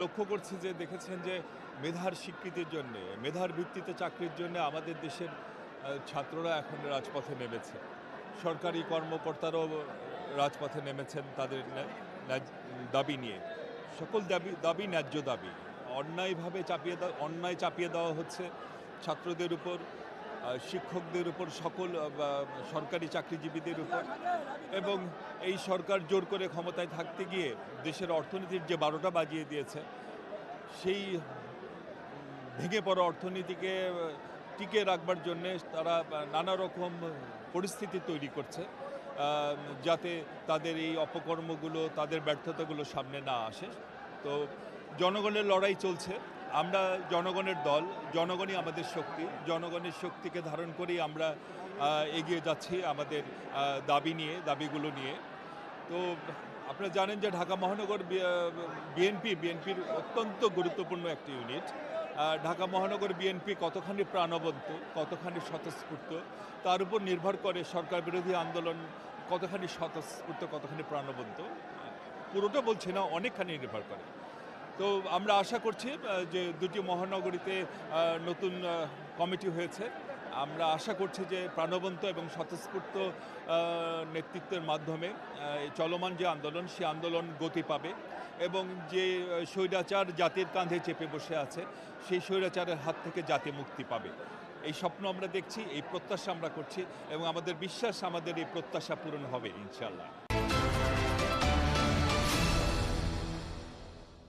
লক্ষ্য করছি যে দেখেছেন যে মেধার স্বীকৃতির জন্যে, মেধার ভিত্তিতে চাকরির জন্য আমাদের দেশের ছাত্ররা এখন রাজপথে নেমেছে। সরকারি কর্মকর্তারাও রাজপথে নেমেছেন তাদের দাবি নিয়ে। সকল দাবি ন্যায্য দাবি। অন্যায় চাপিয়ে দেওয়া হচ্ছে ছাত্রদের উপর, শিক্ষকদের উপর, সকল সরকারি চাকরিজীবীদের উপর। এবং এই সরকার জোর করে ক্ষমতায় থাকতে গিয়ে দেশের অর্থনীতির যে ১২টা বাজিয়ে দিয়েছে, সেই ভেঙে পড়া অর্থনীতিকে টিকিয়ে রাখবার জন্যে তারা নানা রকম পরিস্থিতি তৈরি করছে, যাতে তাদের এই অপকর্মগুলো, তাদের ব্যর্থতাগুলো সামনে না আসে। তো জনগণের লড়াই চলছে। আমরা জনগণের দল, জনগণই আমাদের শক্তি। জনগণের শক্তিকে ধারণ করেই আমরা এগিয়ে যাচ্ছি আমাদের দাবিগুলো নিয়ে। তো আপনারা জানেন যে ঢাকা মহানগর বিএনপির অত্যন্ত গুরুত্বপূর্ণ একটি ইউনিট। ঢাকা মহানগর বিএনপি কতখানি প্রাণবন্ত, কতখানি স্বতঃস্ফূর্ত, তার উপর নির্ভর করে সরকার বিরোধী আন্দোলন কতখানি স্বতঃস্ফূর্ত, কতখানি প্রাণবন্ত। পুরোটা বলছি না, অনেকখানি নির্ভর করে। তো আমরা আশা করছি যে দুটি মহানগরীতে নতুন কমিটি হয়েছে। আমরা আশা করছি যে প্রাণবন্ত এবং স্বতঃস্ফূর্ত নেতৃত্বের মাধ্যমে চলমান যে আন্দোলন, সে আন্দোলন গতি পাবে এবং যে স্বৈরাচার জাতির কাঁধে চেপে বসে আছে, সেই স্বৈরাচারের হাত থেকে জাতি মুক্তি পাবে। এই স্বপ্ন আমরা দেখছি, এই প্রত্যাশা আমরা করছি এবং আমাদের বিশ্বাস আমাদের এই প্রত্যাশা পূরণ হবে ইনশাআল্লাহ।